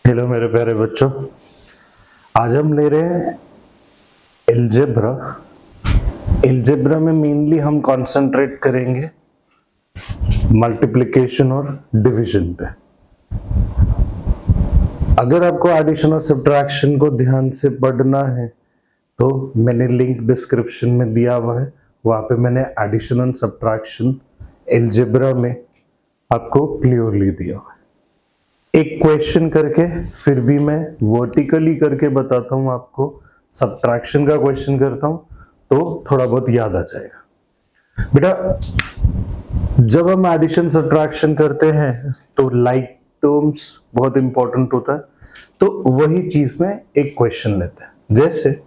Hello मेरे प्यारे बच्चों, आज हम ले रहे हैं एलजेब्रा। एलजेब्रा में मेनली हम कंसंट्रेट करेंगे मल्टीप्लिकेशन और डिवीजन पे। अगर आपको एडिशन और सब्ट्रैक्शन को ध्यान से पढ़ना है तो मैंने लिंक डिस्क्रिप्शन में दिया हुआ है, वहाँ पे मैंने एडिशन और सब्ट्रैक्शन एलजेब्रा में आपको क्लियरली दिया हुआ है। एक क्वेश्चन करके फिर भी मैं वर्टिकली करके बताता हूं आपको, सब्ट्रैक्शन का क्वेश्चन करता हूं तो थोड़ा बहुत याद आ जाएगा। बेटा, जब हम एडिशन सब्ट्रैक्शन करते हैं तो लाइक टर्म्स बहुत इंपॉर्टेंट होता है, तो वही चीज में एक क्वेश्चन लेते हैं। जैसे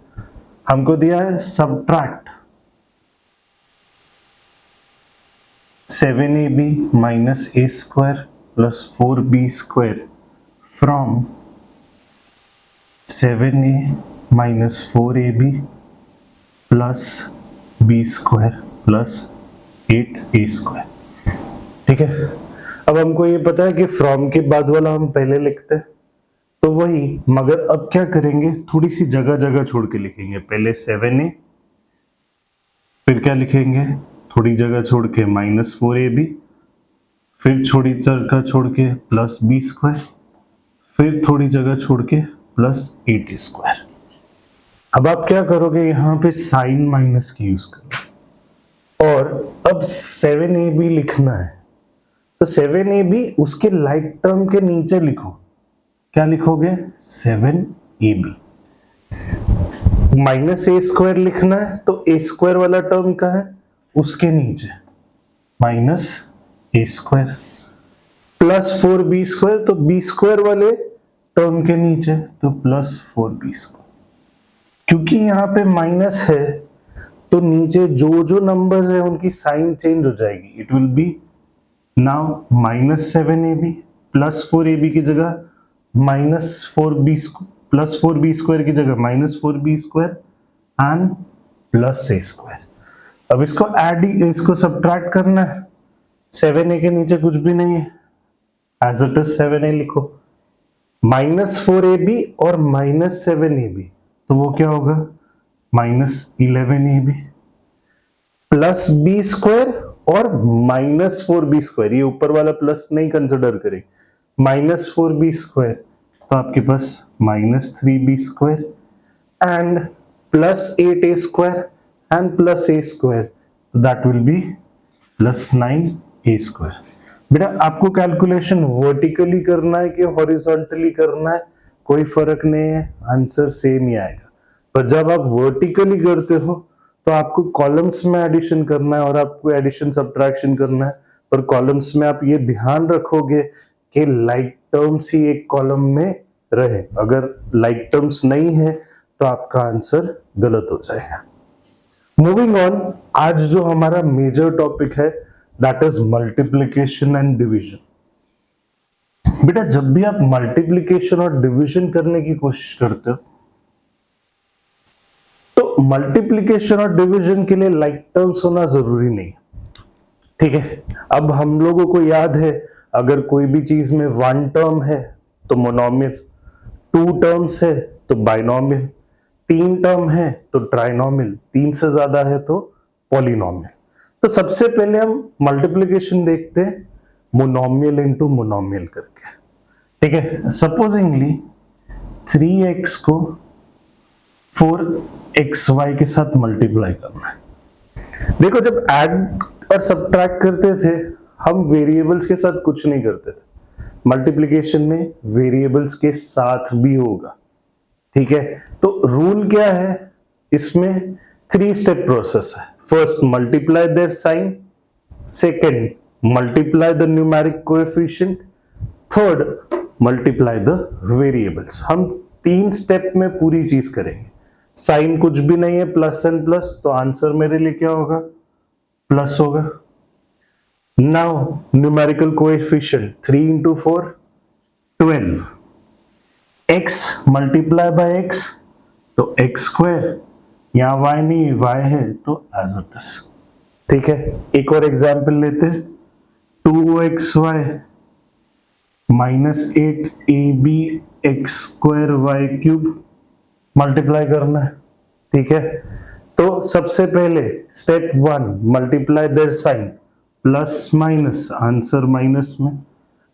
हमको दिया है subtract 7ab minus A square plus 4b square from 7a minus 4ab plus b square plus 8a square। ठीक है, अब हमको ये पता है कि फ्रॉम के बाद वाला हम पहले लिखते हैं, तो वही, मगर अब क्या करेंगे, थोड़ी सी जगह जगह छोड़ के लिखेंगे। पहले 7a, फिर क्या लिखेंगे, थोड़ी जगह छोड़ के माइनस 4ab, फिर थोड़ी जगह छोड़ के प्लस बी स्क्वायर, फिर थोड़ी जगह छोड़ के प्लस 8 स्क्वायर। अब आप क्या करोगे, यहां पे साइन माइनस की यूज करो और अब 7ab लिखना है, तो 7ab उसके लाइक टर्म के नीचे लिखो। क्या लिखोगे, 7ab। माइनस ए स्क्वायर लिखना है तो ए स्क्वायर वाला टर्म का है उसके नीचे माइनस ए स्क्वायर, प्लस 4b स्क्वायर तो बी स्क्वायर वाले टर्म के नीचे तो प्लस 4b स्क्वायर। क्योंकि यहाँ पे माइनस है तो नीचे जो जो नंबर्स है उनकी साइन चेंज हो जाएगी। It will be now minus 7ab plus 4ab की जगह minus 4b plus 4b square की जगह minus 4b square and plus A square. अब इसको इसको सब्ट्रैक्ट करना है, 7a के नीचे कुछ भी नहीं है, एज इट इज 7a लिखो, माइनस 4ab और माइनस 7ab, तो वो क्या होगा, minus 11ab plus B square और माइनस 4b स्क्वायर, ये ऊपर वाला प्लस नहीं कंसिडर करें, माइनस 4b स्क्वायर, तो आपके पास minus 3b square and plus 8a square and plus a square, that will be plus 9a square. बेटा, आपको कैलकुलेशन वर्टिकली करना है कि हॉरिजॉन्टली करना है, कोई फर्क नहीं है, आंसर सेम ही आएगा। पर जब आप वर्टिकली करते हो तो आपको कॉलम्स में एडिशन करना है और आपको एडिशन सब्ट्रैक्शन करना है, पर कॉलम्स में आप ये ध्यान रखोगे कि लाइक टर्म्स ही एक कॉलम में रहे। अगर लाइक टर्म्स नहीं है तो आपका आंसर गलत हो जाएगा। मूविंग ऑन, आज जो हमारा मेजर टॉपिक है that is multiplication and division. बेटा, जब भी आप मल्टीप्लिकेशन और डिवीजन करने की कोशिश करते हो तो मल्टीप्लिकेशन और डिवीजन के लिए लाइक टर्म्स होना जरूरी नहीं, ठीक है। अब हम लोगों को याद है, अगर कोई भी चीज में वन टर्म है तो मोनोमियल, टू टर्म्स है तो बाइनोमियल, तीन टर्म है तो ट्राइनोमियल, तीन से ज्यादा है तो पॉलिनोमियल। तो सबसे पहले हम मल्टीप्लिकेशन देखते हैं मोनोमियल इनटू मोनोमियल करके, ठीक है। सपोजिंगली 3x को 4xy के साथ मल्टीप्लाई करना है। देखो, जब ऐड और सब्ट्रैक्ट करते थे हम वेरिएबल्स के साथ कुछ नहीं करते थे, मल्टीप्लिकेशन में वेरिएबल्स के साथ भी होगा, ठीक है। तो रूल क्या है, इसमें 3 स्टेप प्रोसेस है। First, multiply their sign, second, multiply the numeric coefficient, third, multiply the variables. हम 3 स्टेप में पूरी चीज करेंगे। साइन कुछ भी नहीं है, प्लस एंड प्लस, तो आंसर मेरे लिए क्या होगा, प्लस होगा। Now numerical coefficient 3 into 4 12, x multiply by x तो x स्क्वायर, यहां y नहीं y है तो एज इट इज, ठीक है। एक और एग्जांपल लेते हैं, 2xy -8ab x square y cube multiply करना है, ठीक है। तो सबसे पहले step 1 multiply their sign, plus minus answer minus में,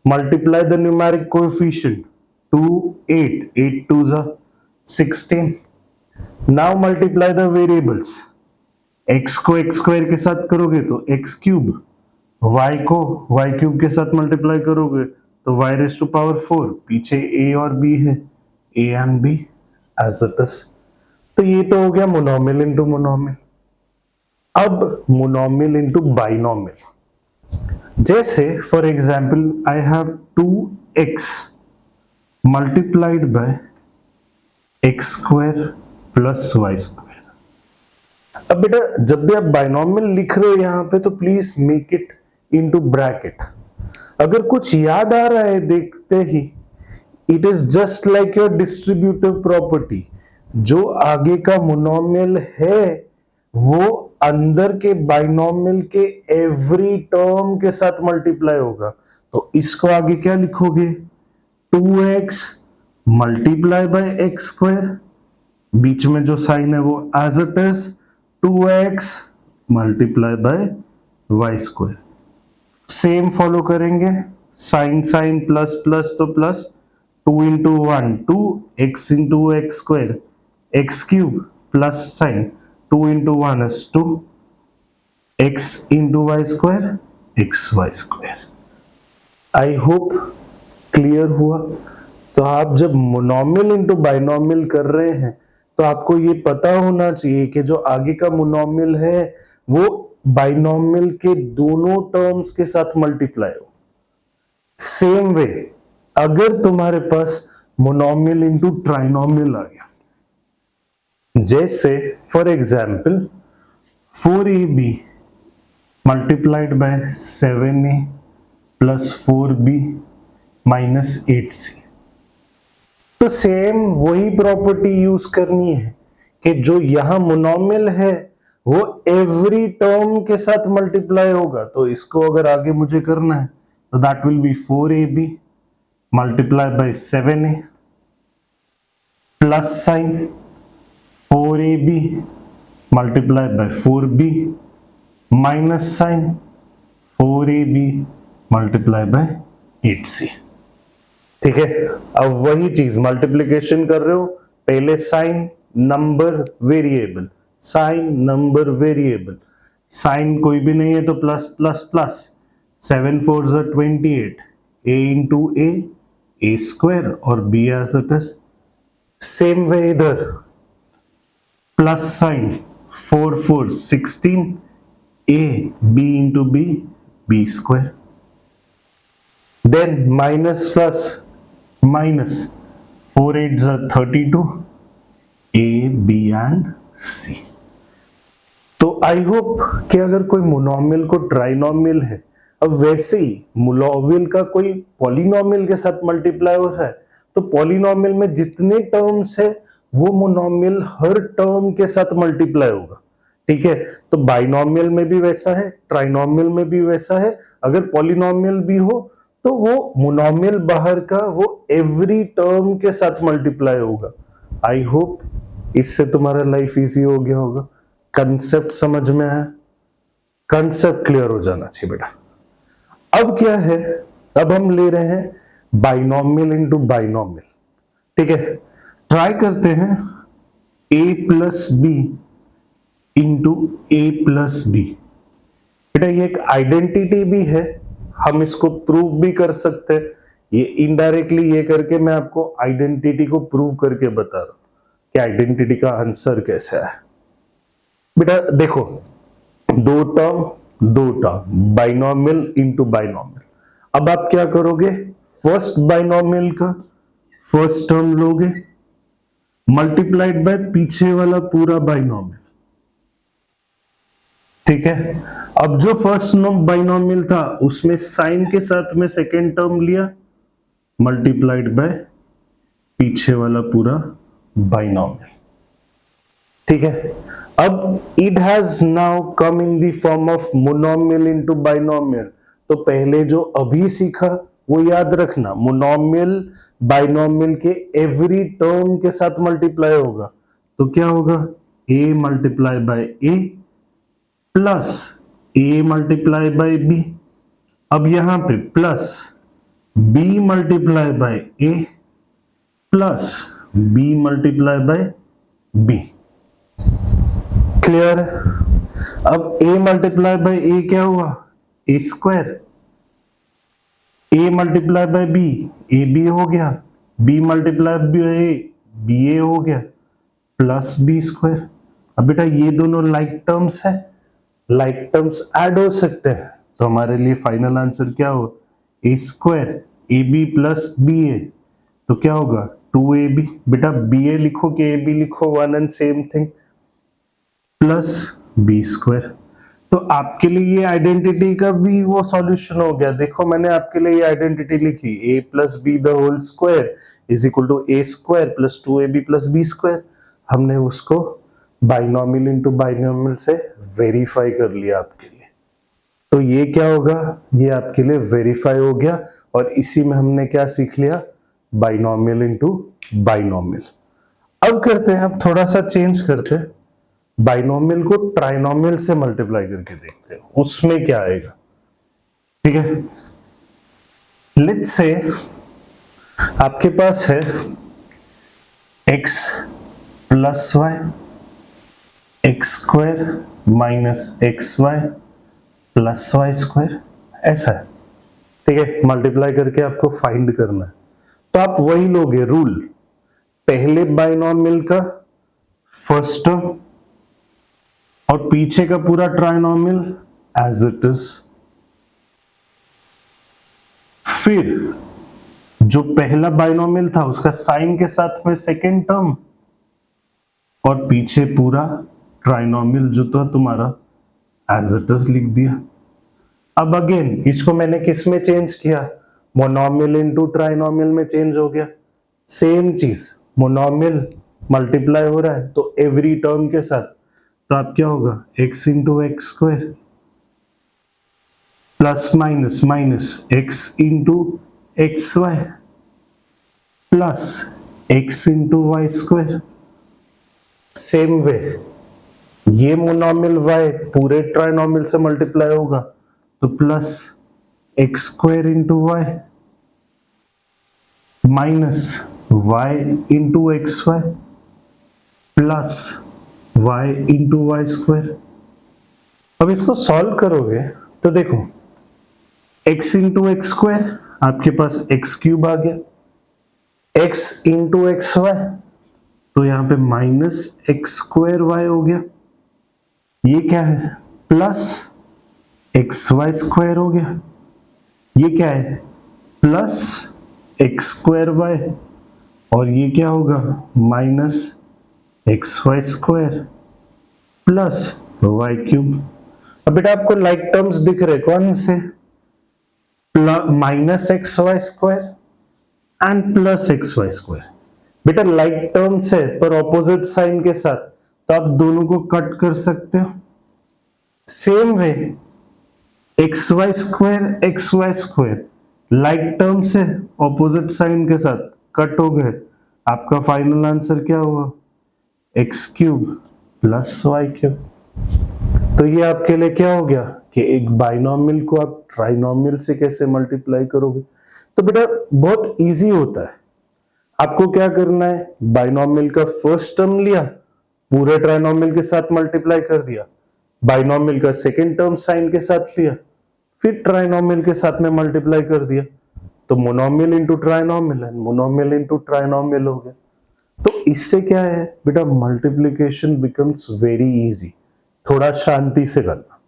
multiply the numeric coefficient 2 8 8 2 16। Now multiply the variables, x को x स्क्वायर के साथ करोगे तो x क्यूब, y को y क्यूब के साथ मल्टीप्लाई करोगे तो y रेज़ टू पावर 4, पीछे a और b है, a and b as it is. तो ये तो हो गया मोनोमियल इंटू मोनोमियल। अब मोनोमियल इंटू बाइनोमियल, जैसे for example I have 2x multiplied by x square plus y square. अब बेटा जब भी आप बाइनोमियल लिख रहे हो यहां पे तो please make it into bracket. अगर कुछ याद आ रहा है देखते ही, it is just like your distributive property. जो आगे का मोनोमियल है वो अंदर के बाइनोमियल के एवरी टर्म के साथ मल्टीप्लाई होगा। तो इसको आगे क्या लिखोगे, 2x multiply by x square, बीच में जो साइन है वो as it is 2x multiply by y square. Same follow करेंगे, साइन साइन प्लस प्लस तो plus, 2 into 1 2 x into x square x cube plus sign 2 into 1 is 2 x into Y square x Y square. I hope clear हुआ। तो आप जब monomial into binomial कर रहे हैं तो आपको ये पता होना चाहिए कि जो आगे का मोनोमियल है वो बाइनोमियल के दोनों टर्म्स के साथ मल्टीप्लाई हो। सेम वे अगर तुम्हारे पास मोनोमियल इंटू ट्राइनोमियल आ गया, जैसे for example 4ab multiplied by 7a plus 4b minus 8c। तो सेम वही प्रॉपर्टी यूज करनी है कि जो यहां मोनोमियल है वो एवरी टर्म के साथ मल्टीप्लाई होगा। तो इसको अगर आगे मुझे करना है तो that will be 4ab multiply by 7a plus sign 4ab multiply by 4b minus sign 4ab multiply by 8c। ठीक है, अब वही चीज मल्टीप्लिकेशन कर रहे हो, पहले sign number variable, sign number variable, sign कोई भी नहीं है तो प्लस प्लस प्लस, 7 4 ज़ा 28, a इंटू ए स्क्वायर और b as it is. Same way इधर plus sign 4 4 16, a b into b square, then minus plus minus 4 8 ज़ा 32, a b and c। तो आई होप कि अगर कोई मोनोमियल को trinomial है, अब वैसे ही मोनोमियल का कोई पॉलिनोमियल के साथ मल्टीप्लाई हो रहा है तो पॉलिनोमियल में जितने टर्म्स है वो मोनोमियल हर टर्म के साथ मल्टीप्लाई होगा। ठीक है, तो बाइनोमियल में भी वैसा है, ट्राइनोमियल में भी वैसा है। अगर पॉलिनोमियल भी हो तो वो मोनोमियल बाहर का वो एवरी टर्म के साथ मल्टीप्लाई होगा। आई होप इससे तुम्हारा लाइफ इजी हो गया होगा। कंसेप्ट समझ में आया, कंसेप्ट क्लियर हो जाना चाहिए बेटा। अब क्या है, अब हम ले रहे हैं बाइनोमियल इंटू बाइनोमियल। ठीक है, ट्राई करते हैं a plus B into A plus B. बेटा ये एक आइडेंटिटी भी है, हम इसको प्रूव भी कर सकते हैं। ये इनडायरेक्टली ये करके मैं आपको आइडेंटिटी को प्रूव करके बता रहा हूं कि आइडेंटिटी का आंसर कैसा है। बेटा देखो, दो टर्म बाइनोमियल इंटू बाइनोमियल। अब आप क्या करोगे, फर्स्ट बाइनोमियल का फर्स्ट टर्म लोगे मल्टीप्लाइड बाय पीछे वाला पूरा बाइनोमियल। ठीक है, अब जो फर्स्ट बाइनोमियल था उसमें साइन के साथ में सेकेंड टर्म लिया मल्टीप्लाइड बाय पीछे वाला पूरा बाइनोमियल। ठीक है, अब it has now come in the form of monomial into binomial. तो पहले जो अभी सीखा वो याद रखना, मोनोमियल बाइनोमियल के एवरी टर्म के साथ मल्टीप्लाई होगा, तो क्या होगा a multiply by a plus a multiply by b। अब यहां पे plus b multiply by a plus b multiply by b। Clear? अब a मल्टीप्लाई बाय a क्या हुआ a square, a multiply by b a b हो गया, b multiply by a b a हो गया प्लस b स्क्वायर। अब बेटा ये दोनों लाइक टर्म्स है, लाइक टर्म्स ऐड हो सकते हैं, तो हमारे लिए फाइनल आंसर क्या हो a square a b plus b a, तो क्या होगा 2ab। बेटा बी ए लिखो कि ए बी लिखो, one and same thing, plus B square. तो आपके लिए ये आइडेंटिटी का भी वो सॉल्यूशन हो गया। देखो मैंने आपके लिए ये आइडेंटिटी लिखी, a plus B the whole square is equal to a square plus 2ab plus b square. हमने उसको बाइनोमियल इनटू बाइनोमियल से वेरीफाई कर लिया आपके लिए। तो ये क्या होगा, ये आपके लिए वेरीफाई हो गया, और इसी में हमने क्या सीख लिया, बाइनोमियल इनटू बाइनोमियल। अब करते हैं, अब थोड़ा सा चेंज करते हैं, बाइनोमियल को ट्राइनोमियल से मल्टीप्लाई करके देखते हैं उसमें क्या आएगा। ठीक है, लेट्स से आपके पास है x plus Y X square minus X Y plus Y square, ऐसा है। ठीक है, मल्टीप्लाई करके आपको फाइंड करना है, तो आप वही लोगे रूल, पहले बाइनोमियल का फर्स्ट टर्म और पीछे का पूरा ट्राइनोमियल एज इट इज। फिर जो पहला बाइनोमियल था उसका साइन के साथ में सेकेंड टर्म, और पीछे पूरा ट्राइनोमियल जो था तुम्हारा एज इट इज लिख दिया। अब अगेन इसको मैंने किस में चेंज किया, मोनोमियल इनटू ट्राइनोमियल में चेंज हो गया। सेम चीज, मोनोमियल मल्टीप्लाई हो रहा है तो एवरी टर्म के साथ, तो आप क्या होगा x into x square plus minus minus x into X Y plus x into Y square. Same way ये मोनोमियल y पूरे ट्राइनोमियल से मल्टीप्लाई होगा, तो plus X square into Y minus Y into X Y plus Y into Y square. अब इसको solve करोगे तो देखो x इंटू एक्स स्क्वायर आपके पास x क्यूब आ गया, x इंटू एक्स वाई तो यहां पे माइनस एक्स स्क्वायर वाई हो गया, ये क्या है प्लस एक्स वाई स्क्वायर हो गया, ये क्या है प्लस एक्स स्क्वायर वाई, और ये क्या होगा minus X Y square plus Y cube. अब बेटा आपको लाइक टर्म्स दिख रहे कौन से, minus X Y square and plus X Y square. बेटा लाइक टर्म्स है पर ऑपोजिट साइन के साथ, तो आप दोनों को कट कर सकते हो। Same way X Y square like term से ऑपोजिट साइन के साथ कट हो गए, आपका फाइनल आंसर क्या हुआ X cube plus Y cube. तो ये आपके लिए क्या हो गया कि एक बाइनोमियल को आप ट्राइनोमियल से कैसे मल्टीप्लाई करोगे। तो बेटा बहुत इजी होता है, आपको क्या करना है, बाइनोमियल का फर्स्ट टर्म लिया, पूरे ट्राइनोमियल के साथ मल्टीप्लाई कर दिया, बाइनोमियल का सेकेंड टर्म साइन के साथ लिया, फिर ट्राइनोमियल के साथ में मल्टीप्लाई कर दिया, तो मोनोमियल इंटू ट्राइनोमियल है, मोनोमियल इंटू ट्राइनोमियल हो गया। तो इससे क्या है बेटा, मल्टीप्लिकेशन बिकम्स वेरी इजी। थोड़ा शांति से करना,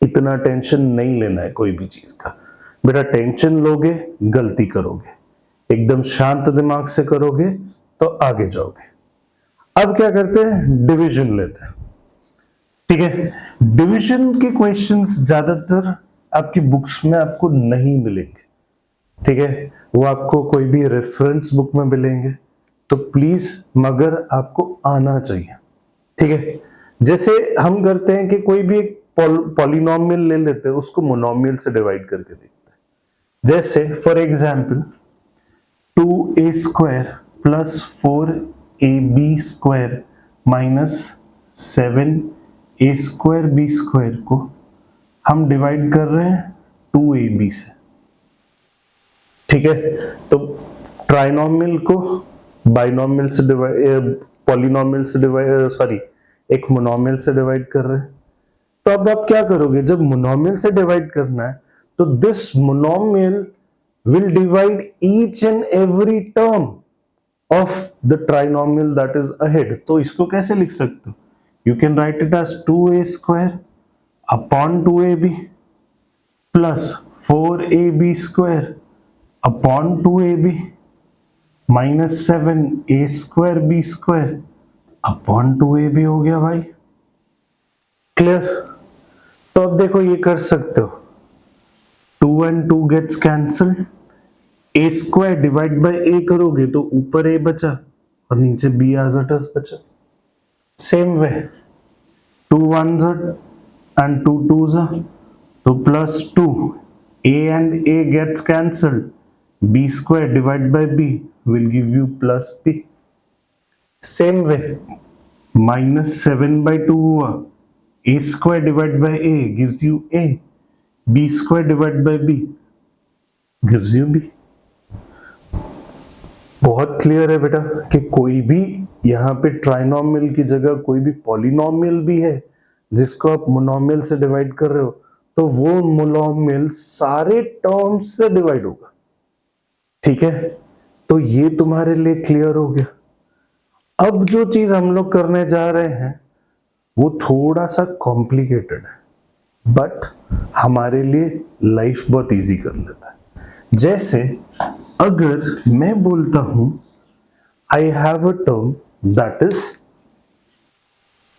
इतना टेंशन नहीं लेना है कोई भी चीज का। बेटा टेंशन लोगे गलती करोगे, एकदम शांत दिमाग से करोगे तो आगे जाओगे। अब क्या करते हैं, डिवीजन लेते हैं। ठीक है, डिवीजन के क्वेश्चंस ज्यादातर आपकी बुक्स में आपको नहीं मिलेंगे। ठीक है, वो आपको कोई भी रेफरेंस बुक में मिलेंगे, तो प्लीज मगर आपको आना चाहिए। ठीक है, जैसे हम करते हैं कि कोई भी एक पॉलिनोमियल ले लेते हैं, उसको मोनोमियल से डिवाइड करके देखते हैं। जैसे for example 2a square plus 4ab square minus 7a square b square को हम डिवाइड कर रहे हैं 2ab से। ठीक है, तो ट्राइनोमियल को बाइनोमियल से डिवाइड, पॉलिनोमियल से डिवाइड, सॉरी एक मोनोमियल से डिवाइड कर रहे हैं। तो अब आप क्या करोगे, जब मोनोमियल से डिवाइड करना है तो this monomial will divide each and every term of the trinomial that is ahead। तो इसको कैसे लिख सकते हो, you can write it as 2a square upon 2ab plus 4ab square upon 2ab minus 7a square b square upon 2ab हो गया भाई। Clear? तो अब देखो ये कर सकते हो, 2 and 2 gets cancelled, a square divide by a करोगे तो ऊपर a बचा और नीचे b as it is बचा। Same way 2 1s and 2 2s तो plus 2, a and a gets cancelled, b square divide by b will give you plus b। Same way minus 7 by 2 हुआ, a square divide by a gives you a, b square divide by b gives you b। बहुत clear है बेटा कि कोई भी यहाँ पे trinomial की जगह कोई भी पॉलिनोमियल भी है जिसको आप मोनोमियल से डिवाइड कर रहे हो तो वो मोनोमियल सारे टर्म्स से डिवाइड होगा। ठीक है, तो ये तुम्हारे लिए क्लियर हो गया। अब जो चीज हम लोग करने जा रहे हैं वो थोड़ा सा कॉम्प्लिकेटेड है बट हमारे लिए लाइफ बहुत इजी कर लेता है। जैसे अगर मैं बोलता हूं I have a term that is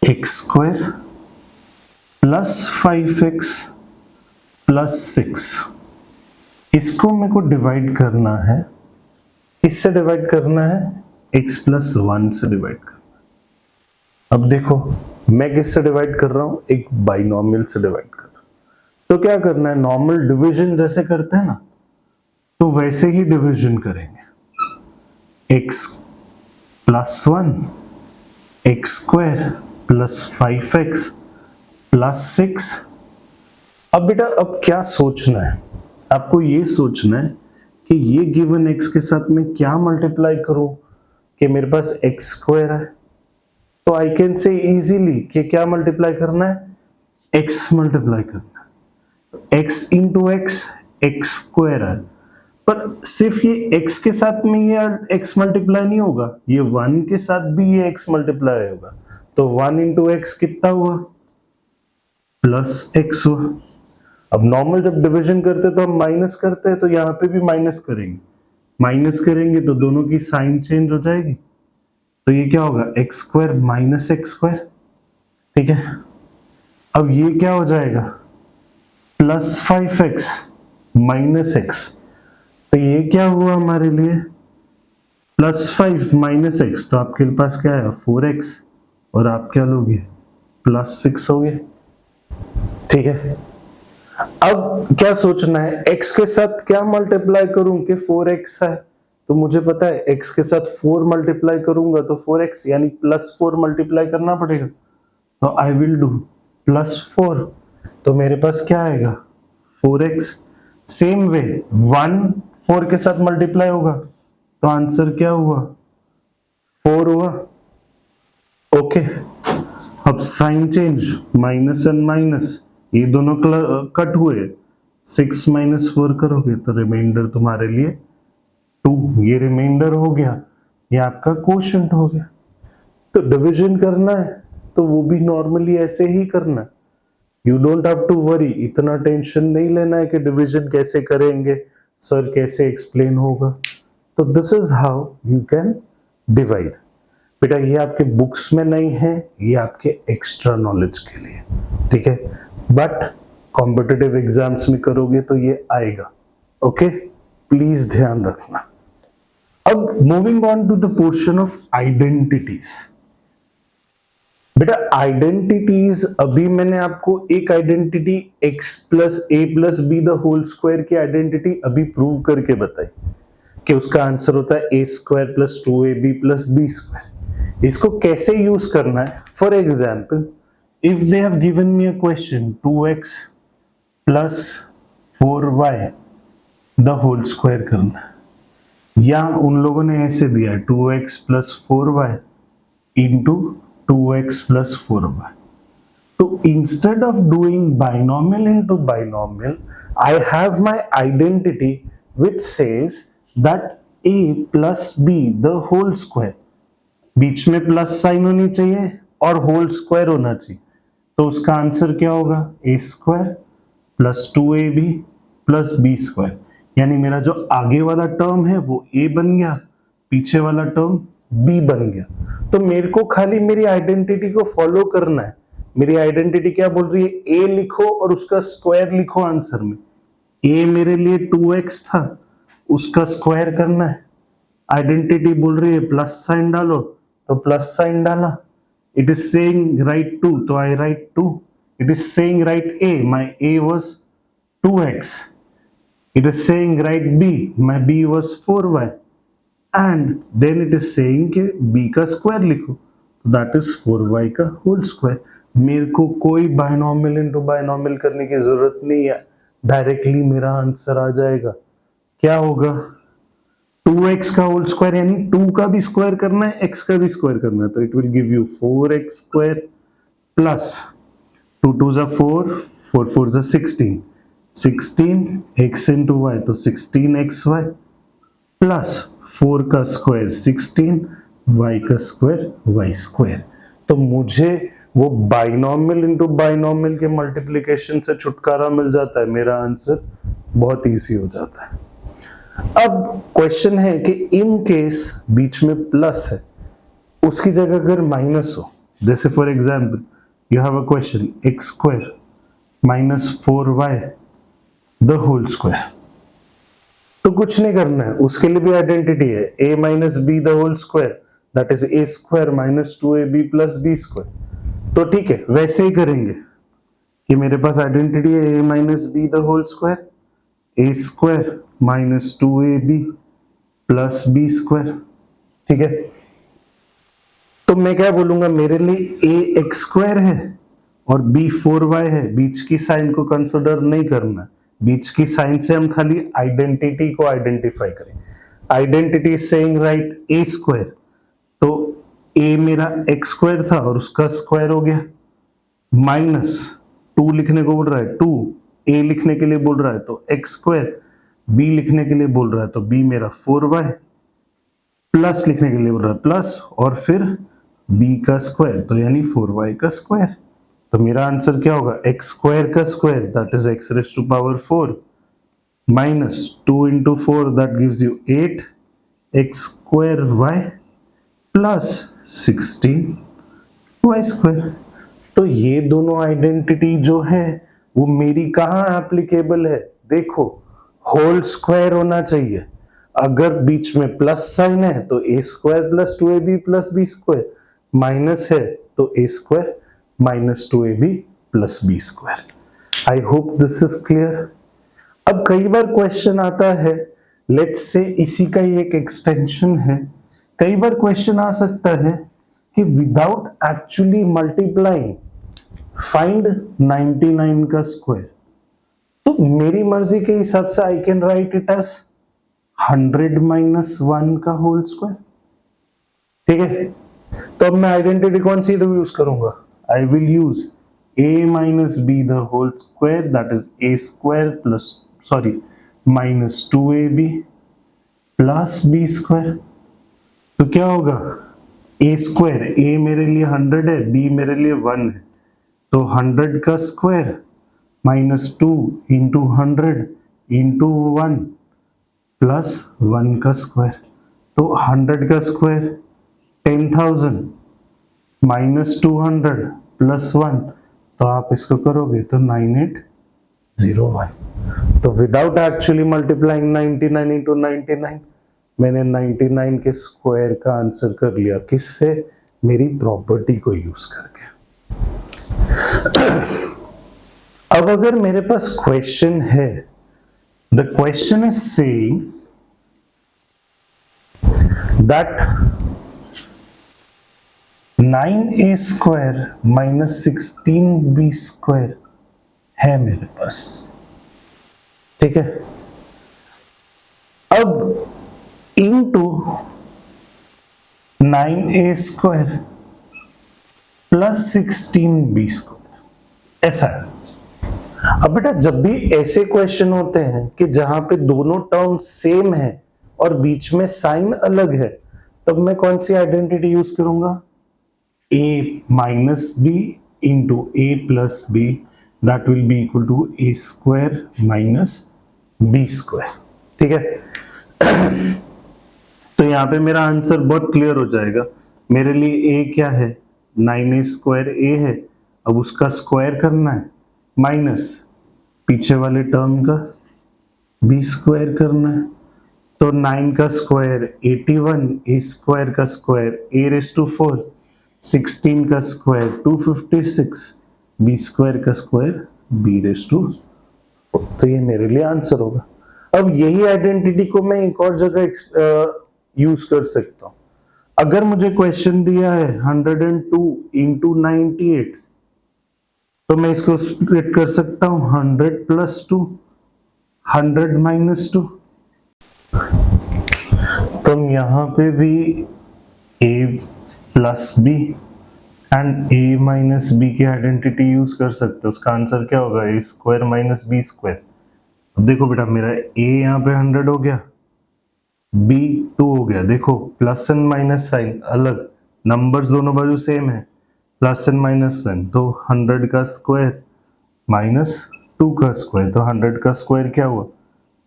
x square plus 5x plus 6, इसको मेरे को डिवाइड करना है, किससे डिवाइड करना है, x प्लस 1 से डिवाइड करना है। अब देखो मैं किससे डिवाइड कर रहा हूं, एक बाइनोमियल से डिवाइड कर रहा हूं। तो क्या करना है, नॉर्मल डिवीजन जैसे करते हैं ना तो वैसे ही डिवीजन करेंगे, x plus 1 x square plus 5x plus 6। अब बेटा अब क्या सोचना है, आपको ये सोचना है कि ये गिवन x के साथ में क्या मल्टीप्लाई करूं कि मेरे पास एक्स स्क्वायर है, तो आई कैन से इजीली कि क्या मल्टीप्लाई करना है, x मल्टीप्लाई करना है, x into x x square है। पर सिर्फ ये x के साथ में ये x मल्टीप्लाई नहीं होगा, ये 1 के साथ भी ये x मल्टीप्लाई होगा। तो 1 इंटू एक्स कितना हुआ, प्लस x हुआ। अब नॉर्मल जब डिवीजन करते तो हम माइनस करते हैं, तो यहाँ पे भी माइनस करेंगे, माइनस करेंगे तो दोनों की साइन चेंज हो जाएगी, तो ये क्या होगा, x square minus x square. ठीक है, अब ये क्या हो जाएगा, प्लस 5x माइनस एक्स, तो ये क्या हुआ हमारे लिए, प्लस 5 माइनस एक्स, तो आपके पास क्या है 4x और आप क्या लोगे, प्लस 6 हो गए। ठीक है, अब क्या सोचना है, x के साथ क्या मल्टीप्लाई करूं कि 4x है, तो मुझे पता है x के साथ 4 मल्टीप्लाई करूंगा तो 4x यानी प्लस 4 मल्टीप्लाई करना पड़ेगा, तो आई विल डू प्लस 4, तो मेरे पास क्या आएगा 4x। सेम वे 1 4 के साथ मल्टीप्लाई होगा तो आंसर क्या हुआ 4 हुआ। ओके, अब sign change, minus and minus ये दोनों कट हुए, 6 माइनस 4 करोगे तो रिमाइंडर तुम्हारे लिए 2, ये रिमाइंडर हो गया, ये आपका क्वोशिएंट हो गया। तो डिवीजन करना है तो वो भी नॉर्मली ऐसे ही करना है, you don't have to worry, इतना टेंशन नहीं लेना है कि डिवीजन कैसे करेंगे, सर कैसे एक्सप्लेन होगा। तो this is how you can divide. बेटा ये आपके बुक्स में नहीं है, ये आपके एक्स्ट्रा नॉलेज के लिए, ठीक है, बट कॉम्पिटिटिव एग्जाम्स में करोगे तो ये आएगा। ओके, प्लीज ध्यान रखना। अब moving on to the portion of identities. बेटा आइडेंटिटीज, अभी मैंने आपको एक identity x plus a plus B the whole square की आइडेंटिटी अभी प्रूव करके बताई कि उसका आंसर होता है a square plus 2ab plus B square. इसको कैसे यूज करना है? For example, if they have given me a question 2x plus 4y the whole square करना है, या उन लोगों ने ऐसे दिया 2x plus 4y into 2x plus 4y. So instead of doing binomial into binomial, I have my identity which says that a plus b the whole square, बीच में plus sign होनी चाहिए और होल स्क्वायर होना चाहिए, तो उसका answer क्या होगा? A square plus 2ab plus B square. यानी मेरा जो आगे वाला टर्म है वो a बन गया, पीछे वाला टर्म b बन गया। तो मेरे को खाली मेरी आइडेंटिटी को फॉलो करना है। मेरी आइडेंटिटी क्या बोल रही है? a लिखो और उसका स्क्वायर लिखो आंसर में। a मेरे लिए 2x था, उसका स्क्वायर करना है। आइडेंटिटी बोल रही है प्लस साइन डालो, तो प्लस साइन डाला। इट इज सेइंग राइट 2, तो I write 2। It is saying write a, my a was 2x। It is saying write b, my b was 4y। And then it is saying कि b का square लिखो, that is 4y का whole square. मेरे को कोई binomial into binomial करने की जरूरत नहीं है, डायरेक्टली मेरा आंसर आ जाएगा। क्या होगा? 2x का होल स्क्वायर, यानी 2 का भी स्क्वायर करना है, x का भी स्क्वायर करना है, तो it will give you 4x square plus 2 2 जा 4, 4 4 जा 16, 16x इंटू y, तो 16xy प्लस 4 का स्क्वायर 16, y का स्क्वायर y स्क्वायर। तो मुझे वो बाइनॉमियल इनटू बाइनॉमियल के मल्टीप्लिकेशन से छुटकारा मिल जाता है, मेरा आंसर बहुत इजी हो जाता है। अब क्वेश्चन है कि इन केस बीच में प्लस है, उसकी जगह अगर माइनस हो, जैसे for example you have a question x square minus 4y the whole square, तो कुछ नहीं करना है, उसके लिए भी आइडेंटिटी है a minus B the whole square, that is a square minus 2ab plus B square. तो ठीक है, वैसे ही करेंगे कि मेरे पास आइडेंटिटी है a minus B the whole square, a square minus 2ab plus B square. ठीक है, तो मैं क्या बोलूंगा? मेरे लिए a x स्क्वायर है और b 4y है, बीच की साइन को कंसिडर नहीं करना। बीच की साइन से हम खाली आइडेंटिटी को आइडेंटिफाई करें। Identity is saying write a square, तो a मेरा x स्क्वायर था और उसका स्क्वायर हो गया, माइनस 2 लिखने को बोल रहा है, 2 a लिखने के लिए बोल रहा है तो x स्क्वायर, b लिखने के लिए बोल रहा है तो b मेरा 4y, प्लस लिखने के लिए बोल रहा है प्लस, और फिर b का स्क्वायर, तो यानी 4y का स्क्वायर। तो मेरा आंसर क्या होगा? x स्क्वायर का square, that is x raise to power 4 minus 2 into 4 that gives you 8 x square y plus 16 y square। तो ये दोनों आइडेंटिटी जो है वो मेरी कहाँ एप्लीकेबल है? देखो, होल स्क्वायर होना चाहिए। अगर बीच में प्लस साइन है तो a square plus 2ab plus B square, minus है तो a square minus 2ab plus B square. I hope this is clear. अब कई बार क्वेश्चन आता है, लेट्स से इसी का ही एक एक्सटेंशन है, कई बार क्वेश्चन आ सकता है कि विदाउट एक्चुअली मल्टीप्लाइंग फाइंड 99 का स्क्वायर। तो मेरी मर्जी के हिसाब से I can write it as 100 minus 1 का होल स्क्वायर। ठीक है, तो अब मैं आइडेंटिटी कौन सी यूज करूंगा? I will use a minus b the whole square, that is a square plus minus 2ab plus b square। तो क्या होगा? a स्क्वायर, a मेरे लिए 100 है, b मेरे लिए 1 है, तो 100 का square minus 2 into 100 into 1 plus 1 का स्क्वायर, तो 100 का स्क्वायर 10,000 माइनस 200 प्लस 1, तो आप इसको करोगे तो 9801। तो विदाउट एक्चुअली मल्टीप्लाइंग 99 इंटू 99 मैंने 99 के स्क्वायर का आंसर कर लिया। किससे? मेरी प्रॉपर्टी को यूज करके। अब अगर मेरे पास क्वेश्चन है, the question is saying that 9a square minus 16b square है मेरे पास, ठीक है। अब into 9a square plus 16b square, ऐसा है। अब बेटा जब भी ऐसे क्वेश्चन होते हैं कि जहां पे दोनों टर्म सेम है और बीच में साइन अलग है, तब मैं कौन सी आइडेंटिटी यूज करूंगा, a minus B into A plus B, that will be equal to A square minus B square, ठीक है। तो यहाँ पे मेरा आंसर बहुत क्लियर हो जाएगा। मेरे लिए a क्या है, 9a स्क्वायर a है, अब उसका स्क्वायर करना है, माइनस पीछे वाले टर्म का b स्क्वायर करना है। तो 9 का स्क्वायर 81, a स्क्वायर का स्क्वायर a रेज़ टू 4, 16 का स्क्वायर 256, b स्क्वायर का स्क्वायर b रेज़ टू 4। तो ये मेरे लिए आंसर होगा। अब यही आइडेंटिटी को मैं एक और जगह यूज कर सकता हूं। अगर मुझे क्वेश्चन दिया है 102 इंटू 98, तो मैं इसको स्प्लिट कर सकता हूं 100 प्लस 2, 100 माइनस 2। तो यहां पे भी a plus B and a minus B की आइडेंटिटी यूज कर सकते हैं। उसका आंसर क्या होगा, a square minus B square. अब देखो बेटा मेरा a यहाँ पे 100 हो गया, b 2 हो गया। देखो प्लस एंड माइनस साइन अलग, नंबर्स दोनों बाजू सेम है, प्लस एंड माइनस साइन। तो 100 का स्क्वायर माइनस 2 का स्क्वायर, तो 100 का स्क्वायर क्या हुआ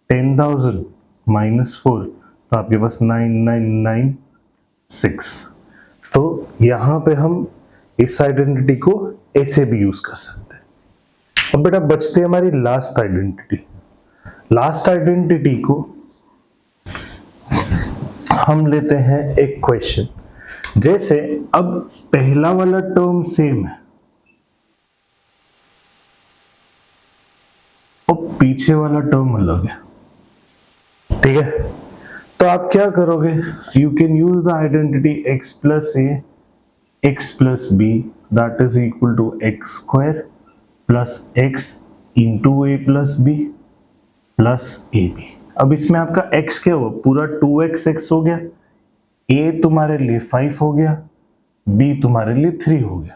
10,000 माइनस 4, तो आपके पास 9996। तो यहाँ पे हम इस आइडेंटिटी को ऐसे भी यूज कर सकते हैं। अब बेटा बचती है हमारी लास्ट आइडेंटिटी। लास्ट आइडेंटिटी को हम लेते हैं एक क्वेश्चन, जैसे अब पहला वाला टर्म सेम है और पीछे वाला टर्म अलग है, ठीक है। तो आप क्या करोगे, you can use the identity x plus A X plus B that is equal to X square plus X into A plus B plus A B. अब इसमें आपका x क्या हुआ, पूरा 2x हो गया, a तुम्हारे लिए 5 हो गया, b तुम्हारे लिए 3 हो गया।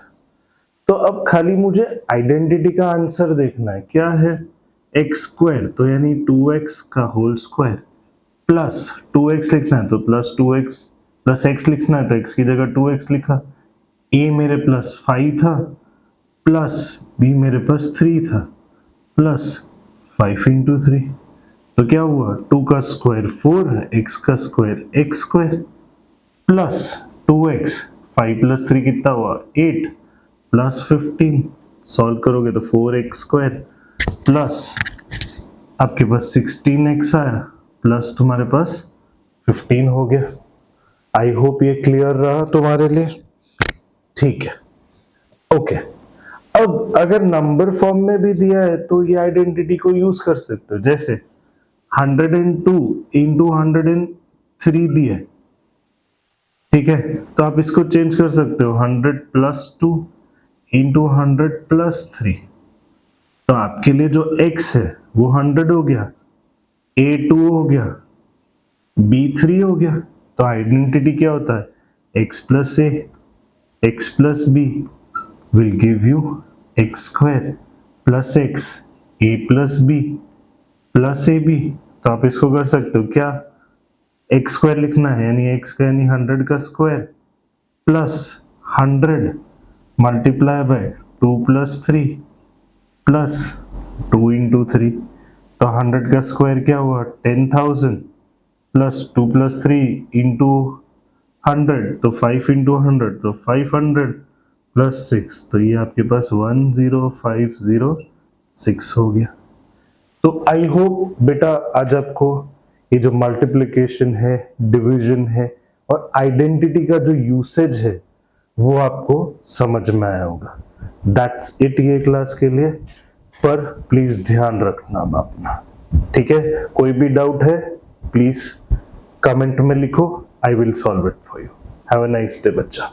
तो अब खाली मुझे आइडेंटिटी का आंसर देखना है, क्या है x स्क्वायर, तो यानी 2x का होल स्क्वायर प्लस 2x लिखना है तो प्लस 2x प्लस x लिखना है तो x की जगह 2x लिखा, a मेरे प्लस 5 था प्लस b मेरे पास 3 था प्लस 5 इंटू 3, तो क्या हुआ 2 का स्क्वायर 4 है, x का square x square plus 2x, 5 plus 3 कितना हुआ 8 प्लस 15, सॉल्व करोगे तो 4x स्क्वायर प्लस आपके पास 16x आया प्लस तुम्हारे पास 15 हो गया। आई होप ये क्लियर रहा तुम्हारे लिए, ठीक है, ओके। अब अगर नंबर फॉर्म में भी दिया है तो ये आइडेंटिटी को यूज कर सकते हो, जैसे 102 इंटू 103 दिया, ठीक है, तो आप इसको चेंज कर सकते हो 100 प्लस 2 इंटू 100 प्लस 3। तो आपके लिए जो x है वो 100 हो गया, a 2 हो गया, b 3 हो गया। तो आइडेंटिटी क्या होता है x plus a x plus b will give you x square plus x a plus b plus A B. तो आप इसको कर सकते हो क्या, एक्स स्क्वायर लिखना है यानी एक्स का यानी 100 का square plus 100 multiply by 2 plus 3 plus 2 into 3। तो 100 का स्क्वायर क्या हुआ 10,000 प्लस 2 प्लस 3 इंटू 100, तो 5 इंटू 100 तो 500 प्लस 6, तो ये आपके पास 10506 हो गया। तो आई होप बेटा आज आपको ये जो मल्टीप्लिकेशन है, डिवीजन है और आइडेंटिटी का जो यूसेज है वो आपको समझ में आया होगा। दैट्स इट ये क्लास के लिए, पर प्लीज ध्यान रखना अपना, ठीक है। कोई भी डाउट है प्लीज कमेंट में लिखो, I will solve it for you. Have a nice day बच्चा।